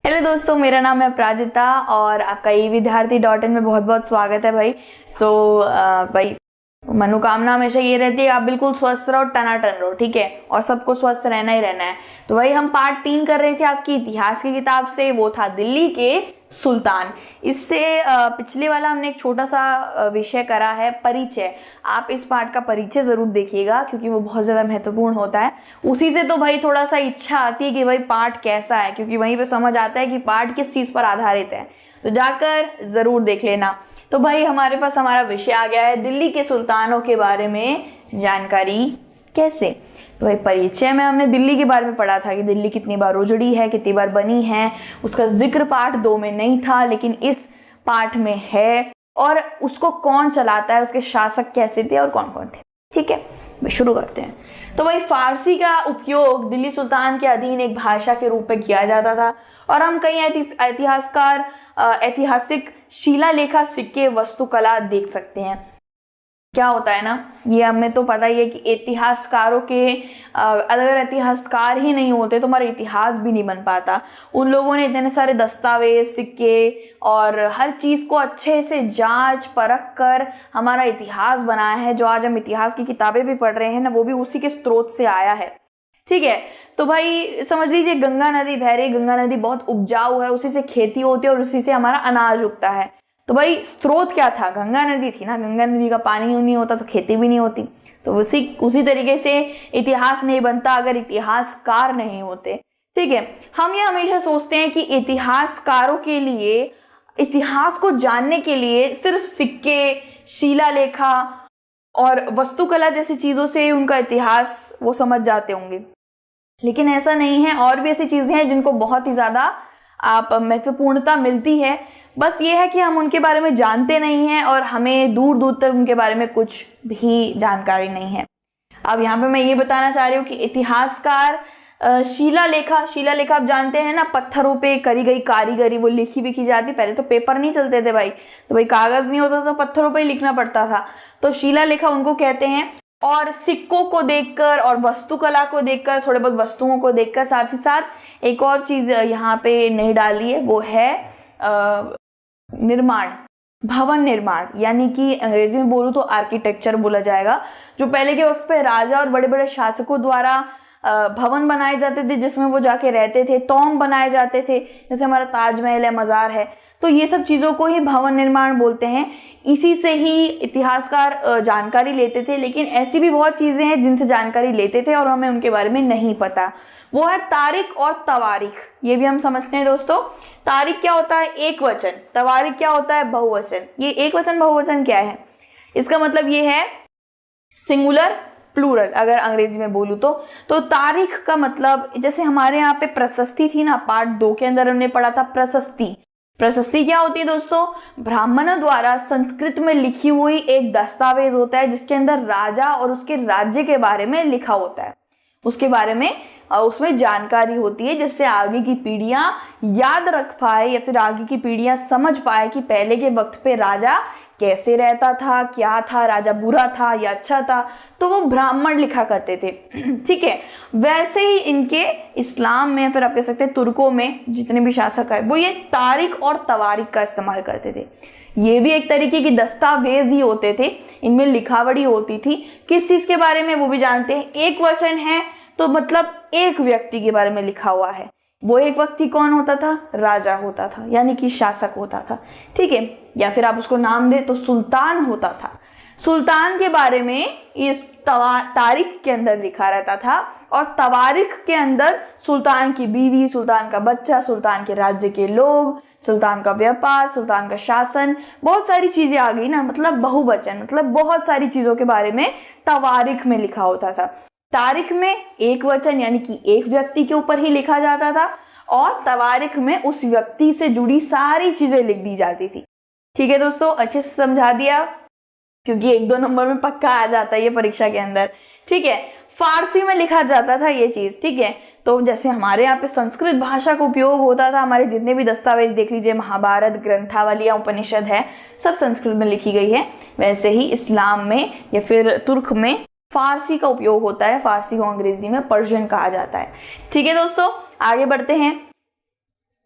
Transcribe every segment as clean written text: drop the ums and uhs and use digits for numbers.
Hello दोस्तों, मेरा नाम है प्राजिता और आपका ई विद्यार्थी.in में बहुत बहुत स्वागत है भाई। भाई मनोकामना हमेशा ये रहती है आप बिल्कुल स्वस्थ रहो, टनाटन रहो, ठीक है, और सबको स्वस्थ रहना ही रहना है। तो भाई हम पार्ट 3 कर रहे थे आपकी इतिहास की किताब से, वो था दिल्ली के सुल्तान। इससे पिछले वाला हमने एक छोटा सा विषय करा है परिचय। आप इस पार्ट का परिचय जरूर देखिएगा क्योंकि वो बहुत ज्यादा महत्वपूर्ण होता है। उसी से तो भाई थोड़ा सा इच्छा आती है कि भाई पार्ट कैसा है, क्योंकि वहीं पे समझ आता है कि पार्ट किस चीज पर आधारित है। तो जाकर जरूर देख लेना। तो भाई हमारे पास हमारा विषय आ गया है दिल्ली के सुल्तानों के बारे में जानकारी कैसे। तो भाई परिचय में हमने दिल्ली के बारे में पढ़ा था कि दिल्ली कितनी बार उजड़ी है, कितनी बार बनी है। उसका जिक्र पार्ट 2 में नहीं था लेकिन इस पार्ट में है, और उसको कौन चलाता है, उसके शासक कैसे थे और कौन कौन थे। ठीक है, भाई शुरू करते हैं। तो भाई फारसी का उपयोग दिल्ली सुल्तान के अधीन एक भाषा के रूप में किया जाता था, और हम कई इतिहासकार ऐतिहासिक शिलालेखा, सिक्के, वास्तुकला देख सकते हैं। क्या होता है ना, ये हमें तो पता ही है कि इतिहासकारों के अगर इतिहासकार ही नहीं होते तो हमारा इतिहास भी नहीं बन पाता। उन लोगों ने इतने सारे दस्तावेज, सिक्के और हर चीज को अच्छे से जांच परख कर हमारा इतिहास बनाया है। जो आज हम इतिहास की किताबें भी पढ़ रहे हैं ना, वो भी उसी के स्रोत से आया है। ठीक है, तो भाई समझ लीजिए गंगा नदी बह रही, गंगा नदी बहुत उपजाऊ है, उसी से खेती होती है और उसी से हमारा अनाज उगता है। तो भाई स्रोत क्या था, गंगा नदी थी ना। गंगा नदी का पानी नहीं होता तो खेती भी नहीं होती। तो उसी तरीके से इतिहास नहीं बनता अगर इतिहासकार नहीं होते। ठीक है, हम ये हमेशा सोचते हैं कि इतिहासकारों के लिए, इतिहास को जानने के लिए सिर्फ सिक्के, शिलालेखा और वास्तुकला जैसी चीजों से उनका इतिहास वो समझ जाते होंगे, लेकिन ऐसा नहीं है। और भी ऐसी चीजें हैं जिनको बहुत ही ज्यादा महत्वपूर्णता मिलती है। बस ये है कि हम उनके बारे में जानते नहीं हैं और हमें दूर दूर तक उनके बारे में कुछ भी जानकारी नहीं है। अब यहाँ पे मैं ये बताना चाह रही हूँ कि इतिहासकार शिलालेखा आप जानते हैं ना, पत्थरों पे करी गई कारीगरी वो लिखी विखी जाती। पहले तो पेपर नहीं चलते थे भाई, तो भाई कागज नहीं होता तो पत्थरों पे ही लिखना पड़ता था। तो शिलालेखा उनको कहते हैं। और सिक्कों को देखकर और वास्तुकला को देखकर, थोड़े बहुत वस्तुओं को देखकर, साथ ही साथ एक और चीज यहाँ पे नहीं डाली है, वो है निर्माण, भवन निर्माण, यानी कि अंग्रेजी में बोलूं तो आर्किटेक्चर बोला जाएगा। जो पहले के वक्त पे राजा और बड़े बड़े शासकों द्वारा भवन बनाए जाते थे जिसमें वो जाके रहते थे, टॉम बनाए जाते थे, जैसे हमारा ताजमहल है, मजार है। तो ये सब चीजों को ही भवन निर्माण बोलते हैं। इसी से ही इतिहासकार जानकारी लेते थे। लेकिन ऐसी भी बहुत चीजें हैं जिनसे जानकारी लेते थे और हमें उनके बारे में नहीं पता। वो है तारीख और तवारीख। ये भी हम समझते हैं दोस्तों। तारीख क्या होता है, एक वचन। तवारीख क्या होता है, बहुवचन। ये एक वचन बहुवचन क्या है, इसका मतलब ये है सिंगुलर प्लूरल, अगर अंग्रेजी में बोलूं तो तारीख का मतलब, जैसे हमारे यहाँ पे प्रशस्ति थी ना, पार्ट 2 के अंदर हमने पढ़ा था प्रशस्ति। प्रशस्ति क्या होती है दोस्तों, ब्राह्मणों द्वारा संस्कृत में लिखी हुई एक दस्तावेज होता है जिसके अंदर राजा और उसके राज्य के बारे में लिखा होता है, उसके बारे में उसमें जानकारी होती है, जिससे आगे की पीढ़ियां याद रख पाए या फिर आगे की पीढ़ियां समझ पाए कि पहले के वक्त पे राजा कैसे रहता था, क्या था, राजा बुरा था या अच्छा था। तो वो ब्राह्मण लिखा करते थे। ठीक है, वैसे ही इनके इस्लाम में, फिर आप कह सकते हैं तुर्कों में जितने भी शासक है, वो ये तारीख और तवारीख का इस्तेमाल करते थे। ये भी एक तरीके की दस्तावेज ही होते थे, इनमें लिखावड़ी होती थी। किस चीज के बारे में वो भी जानते हैं। एक वचन है तो मतलब एक व्यक्ति के बारे में लिखा हुआ है। वो एक व्यक्ति कौन होता था, राजा होता था, यानी कि शासक होता था। ठीक है, या फिर आप उसको नाम दे तो सुल्तान होता था। सुल्तान के बारे में इस तारीख के अंदर लिखा रहता था, और तवारीख के अंदर सुल्तान की बीवी, सुल्तान का बच्चा, सुल्तान के राज्य के लोग, सुल्तान का व्यापार, सुल्तान का शासन, बहुत सारी चीजें आ गई ना। मतलब बहुवचन, मतलब बहुत सारी चीजों के बारे में तवारीख में लिखा होता था। तारीख में एक वचन यानी कि एक व्यक्ति के ऊपर ही लिखा जाता था, और तवारीख में उस व्यक्ति से जुड़ी सारी चीजें लिख दी जाती थी। ठीक है दोस्तों, अच्छे से समझा दिया, क्योंकि 1-2 नंबर में पक्का आ जाता है ये परीक्षा के अंदर। ठीक है, फारसी में लिखा जाता था ये चीज। ठीक है, तो जैसे हमारे यहाँ पे संस्कृत भाषा का उपयोग होता था, हमारे जितने भी दस्तावेज देख लीजिए, महाभारत, ग्रंथावली, उपनिषद है, सब संस्कृत में लिखी गई है। वैसे ही इस्लाम में या फिर तुर्क में फारसी का उपयोग होता है। फारसी को अंग्रेजी में पर्शियन कहा जाता है। ठीक है दोस्तों, आगे बढ़ते हैं।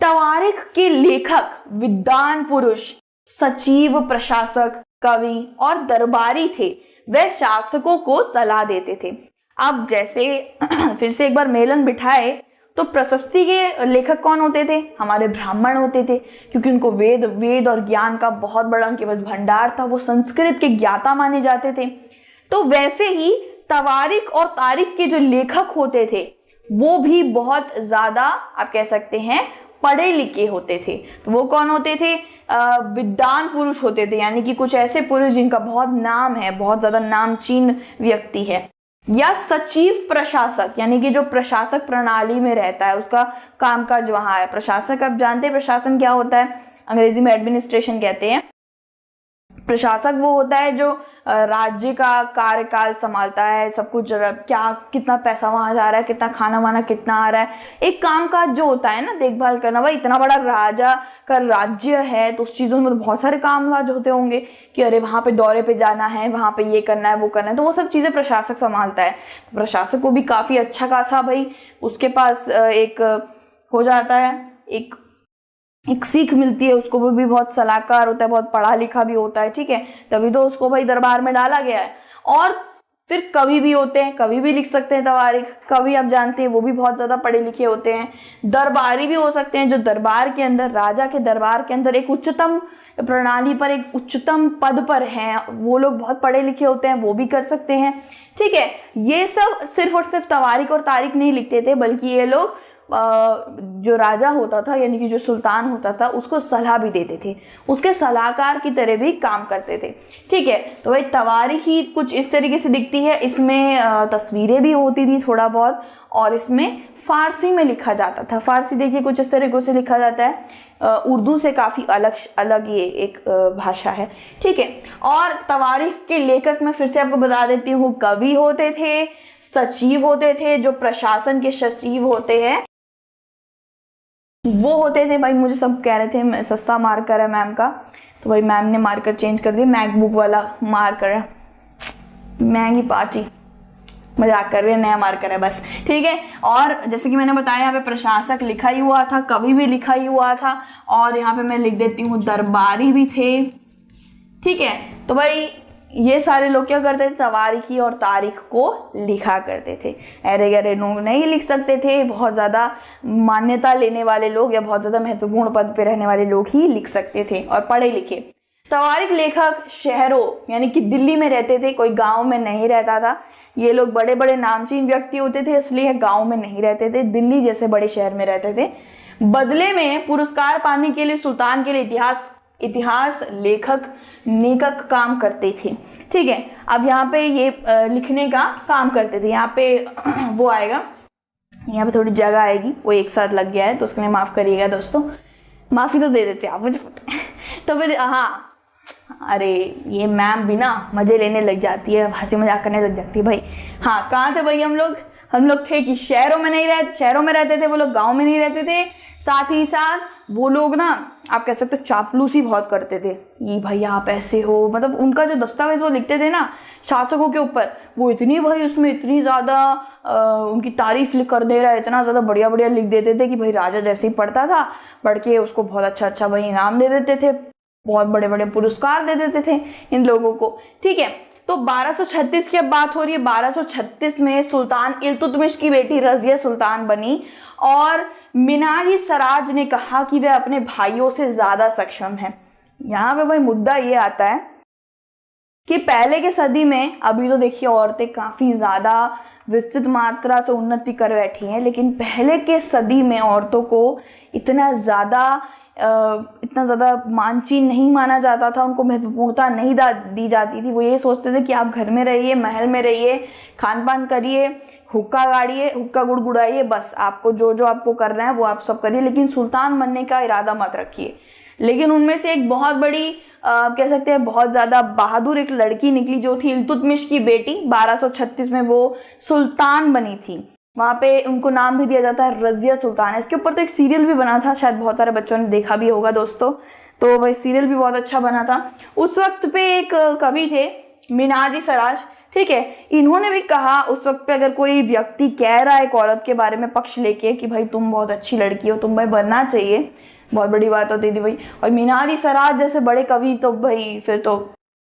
तवारीख के लेखक विद्वान पुरुष, सचिव, प्रशासक, कवि और दरबारी थे। वे शासकों को सलाह देते थे। अब जैसे फिर से एक बार मेलन बिठाए तो प्रशस्ति के लेखक कौन होते थे? हमारे ब्राह्मण होते थे, क्योंकि उनको वेद और ज्ञान का बहुत बड़ा उनके पास भंडार था। वो संस्कृत के ज्ञाता माने जाते थे। तो वैसे ही तवारीख और तारीख के जो लेखक होते थे वो भी बहुत ज्यादा, आप कह सकते हैं, पढ़े लिखे होते थे। तो वो कौन होते थे? विद्वान पुरुष होते थे, यानी कि कुछ ऐसे पुरुष जिनका बहुत नाम है, बहुत ज्यादा नामचीन व्यक्ति है। या सचिव प्रशासक, यानी कि जो प्रशासक प्रणाली में रहता है, उसका कामकाज वहां है। प्रशासक आप जानते हैं प्रशासन क्या होता है, अंग्रेजी में एडमिनिस्ट्रेशन कहते हैं। प्रशासक वो होता है जो राज्य का कार्यकाल संभालता है, सब कुछ, क्या कितना पैसा वहां जा रहा है, कितना खाना वाना कितना आ रहा है, एक कामकाज जो होता है ना, देखभाल करना। भाई इतना बड़ा राजा का राज्य है तो उस चीजों में तो बहुत सारे कामकाज होते होंगे कि अरे वहां पे दौरे पे जाना है, वहां पे ये करना है, वो करना है, तो वो सब चीजें प्रशासक संभालता है। प्रशासक को भी काफी अच्छा खासा भाई उसके पास एक हो जाता है, एक सीख मिलती है उसको। वो भी बहुत सलाहकार होता है, बहुत पढ़ा लिखा भी होता है, ठीक है, तभी तो उसको भाई दरबार में डाला गया है। और फिर कवि भी होते हैं, कवि भी लिख सकते हैं तवारीख। कवि आप जानते हैं वो भी बहुत ज्यादा पढ़े लिखे होते हैं। दरबारी भी हो सकते हैं, जो दरबार के अंदर, राजा के दरबार के अंदर एक उच्चतम प्रणाली पर, एक उच्चतम पद पर हैं, वो लोग बहुत पढ़े लिखे होते हैं, वो भी कर सकते हैं, ठीक है। ये सब सिर्फ और सिर्फ तवारीख और तारीख नहीं लिखते थे, बल्कि ये लोग जो राजा होता था, यानी कि जो सुल्तान होता था, उसको सलाह भी देते थे, उसके सलाहकार की तरह भी काम करते थे, ठीक है। तो भाई तवारीख ही कुछ इस तरीके से दिखती है। इसमें तस्वीरें भी होती थी थोड़ा बहुत, और इसमें फारसी में लिखा जाता था। फारसी देखिए कुछ इस तरीके से लिखा जाता है, उर्दू से काफी अलग ये एक भाषा है, ठीक है। और तवारीख के लेखक मैं फिर से आपको बता देती हूँ, कवि होते थे, सचिव होते थे, जो प्रशासन के सचिव होते हैं वो होते थे। भाई मुझे सब कह रहे थे सस्ता मार्कर है मैम का, तो भाई मैम ने मार्कर चेंज कर दिया, मैकबुक वाला मार्कर है, महंगी पार्टी, मजाक कर रहे हैं, नया मार्कर है बस, ठीक है। और जैसे कि मैंने बताया यहाँ पे प्रशासक लिखा ही हुआ था, कवि भी लिखा ही हुआ था, और यहाँ पे मैं लिख देती हूँ दरबारी भी थे, ठीक है। तो भाई ये सारे लोग क्या करते थे? तवारीखी और तारीख को लिखा करते थे। अरे गरे लोग नहीं लिख सकते थे, बहुत ज़्यादा मान्यता लेने वाले लोग या बहुत ज़्यादा महत्वपूर्ण पद पे रहने वाले लोग ही लिख सकते थे और पढ़े लिखे। तवारीख लेखक शहरों यानी कि दिल्ली में रहते थे, कोई गांव में नहीं रहता था। ये लोग बड़े बड़े नामचीन व्यक्ति होते थे, इसलिए गांव में नहीं रहते थे, दिल्ली जैसे बड़े शहर में रहते थे। बदले में पुरस्कार पाने के लिए सुल्तान के लिए इतिहास लेखक काम करते थे, ठीक है। अब यहाँ पे ये लिखने का काम करते थे। यहाँ पे वो आएगा, यहाँ पे थोड़ी जगह आएगी, वो एक साथ लग गया है तो उसके लिए माफ करिएगा दोस्तों, माफी तो दे देते आप मुझे। तो फिर हाँ, अरे ये मैम भी ना मजे लेने लग जाती है, हंसी मजाक करने लग जाती है भाई। हाँ, कहाँ थे भाई हम लोग थे कि शहरों में रहते थे, वो लोग गाँव में नहीं रहते थे। साथ ही साथ वो लोग ना, आप कह सकते हो, चापलूसी बहुत करते थे। ये भाई आप ऐसे हो, मतलब उनका जो दस्तावेज वो लिखते थे ना शासकों के ऊपर, वो इतनी भाई उसमें इतनी ज़्यादा उनकी तारीफ कर दे रहा है, इतना ज़्यादा बढ़िया बढ़िया लिख देते थे कि भाई राजा जैसे ही पढ़ता था, पढ़ के उसको बहुत अच्छा भाई इनाम दे देते थे, बहुत बड़े बड़े पुरस्कार दे देते थे इन लोगों को, ठीक है। तो 1236 की अब बात हो रही है। 1236 में सुल्तान इल्तुतमिश की बेटी रजिया सुल्तान बनी, और मिनाज सराज ने कहा कि वह अपने भाइयों से ज्यादा सक्षम है। यहाँ पे भाई मुद्दा ये आता है कि पहले के सदी में, अभी तो देखिए औरतें काफी ज्यादा विस्तृत मात्रा से उन्नति कर बैठी हैं, लेकिन पहले के सदी में औरतों को इतना ज़्यादा मानचीन नहीं माना जाता था, उनको महत्वपूर्णता नहीं दी जाती थी। वो ये सोचते थे कि आप घर में रहिए, महल में रहिए, खान पान करिए, हुक्का गाड़िए, हुक्का गुड़गुड़ाइए, बस आपको जो आपको करना है वो आप सब करिए, लेकिन सुल्तान बनने का इरादा मत रखिए। लेकिन उनमें से एक बहुत बड़ी कह सकते हैं बहुत ज़्यादा बहादुर एक लड़की निकली, जो थी इल्तुतमिश की बेटी। 1236 में वो सुल्तान बनी थी। वहाँ पे उनको नाम भी दिया जाता है रजिया सुल्तान। इसके ऊपर तो एक सीरियल भी बना था, शायद बहुत सारे बच्चों ने देखा भी होगा दोस्तों, तो भाई सीरियल भी बहुत अच्छा बना था। उस वक्त पे एक कवि थे मिनाजी सराज, ठीक है। इन्होंने भी कहा उस वक्त पे, अगर कोई व्यक्ति कह रहा है एक औरत के बारे में पक्ष लेके कि भाई तुम बहुत अच्छी लड़की हो, तुम भाई बनना चाहिए, बहुत बड़ी बात होती थी भाई। और मीनाज सराज जैसे बड़े कवि तो भाई फिर तो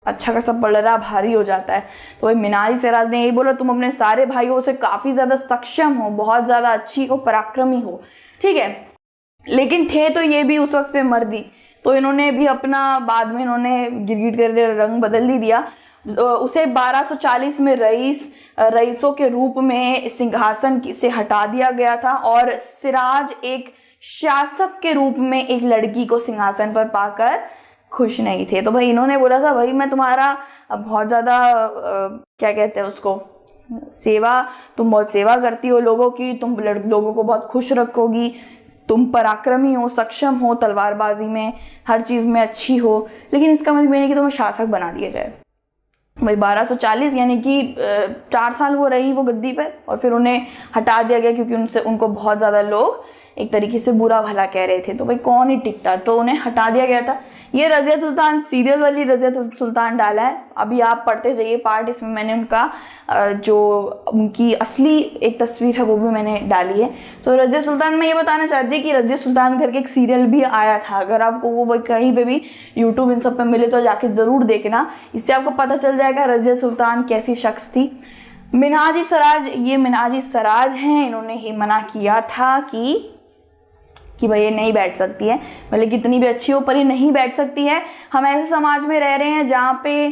अच्छा खासा पलड़ा भारी हो जाता है। तो भाई मीनाज सराज ने यही बोला, तुम अपने सारे भाइयों से काफी ज्यादा सक्षम हो, बहुत ज्यादा अच्छी हो, पराक्रमी हो, ठीक है। लेकिन थे तो ये भी उस वक्त पे मर्दी, तो इन्होंने भी अपना बाद में इन्होंने गिरगिट कर रंग बदल ही दिया। उसे 1240 में रईसों के रूप में सिंहासन से हटा दिया गया था और सिराज एक शासक के रूप में एक लड़की को सिंहासन पर पाकर खुश नहीं थे। तो भाई इन्होंने बोला था भाई मैं तुम्हारा बहुत ज्यादा क्या कहते हैं उसको, तुम बहुत सेवा करती हो लोगों की, तुम लोगों को बहुत खुश रखोगी, तुम पराक्रमी हो, सक्षम हो, तलवारबाजी में हर चीज में अच्छी हो, लेकिन इसका मतलब नहीं कि तुम्हें शासक बना दिया जाए। भाई 1240 यानी कि 4 साल वो रही वो गद्दी पर, और फिर उन्हें हटा दिया गया क्योंकि उनको बहुत ज्यादा लोग एक तरीके से बुरा भला कह रहे थे। तो भाई कौन ही टिकता, तो उन्हें हटा दिया गया था। ये रजिया सुल्तान सीरियल वाली रजिया सुल्तान डाला है, अभी आप पढ़ते जाइए पार्ट, इसमें मैंने उनका जो उनकी असली एक तस्वीर है वो भी मैंने डाली है। तो रजिया सुल्तान में ये बताना चाहती है कि रजिया सुल्तान करके एक सीरियल भी आया था, अगर आपको वो कहीं पे भी यूट्यूब इन सब पे मिले तो जाके जरूर देखना, इससे आपको पता चल जाएगा रजिया सुल्तान कैसी शख्स थी। मिन्हाज सराज, ये मिन्हाज सराज हैं, इन्होंने ही मना किया था कि भाई ये नहीं बैठ सकती है, भले कितनी भी अच्छी हो पर ये नहीं बैठ सकती है। हम ऐसे समाज में रह रहे हैं जहाँ पे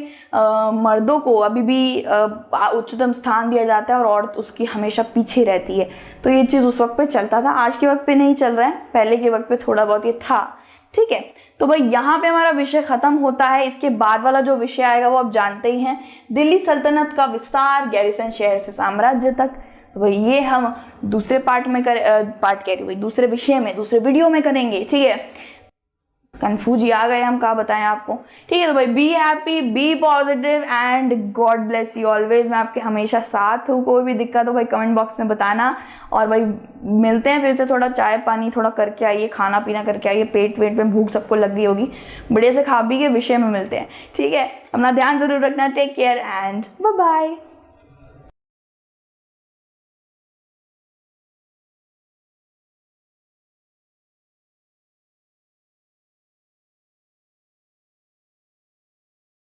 मर्दों को अभी भी उच्चतम स्थान दिया जाता है और औरत उसकी हमेशा पीछे रहती है। तो ये चीज़ उस वक्त पे चलता था, आज के वक्त पे नहीं चल रहा है, पहले के वक्त पे थोड़ा बहुत ये था, ठीक है। तो भाई यहाँ पे हमारा विषय खत्म होता है। इसके बाद वाला जो विषय आएगा वो आप जानते ही हैं, दिल्ली सल्तनत का विस्तार, गैरिसन शहर से साम्राज्य तक। भाई ये हम दूसरे पार्ट में दूसरे विषय में, दूसरे वीडियो में करेंगे, ठीक है। कंफ्यूज ही आ गए हम, कहा बताएं आपको, ठीक है। तो भाई be happy, be positive and God bless you always. मैं आपके हमेशा साथ हूँ, कोई भी दिक्कत हो भाई कमेंट बॉक्स में बताना। और भाई मिलते हैं फिर से, थोड़ा चाय पानी थोड़ा करके आइए, खाना पीना करके आइए, पेट में भूख सबको लग गई होगी, बढ़िया से खा पी के विषय में मिलते हैं, ठीक है। अपना ध्यान जरूर रखना, take care and bye bye.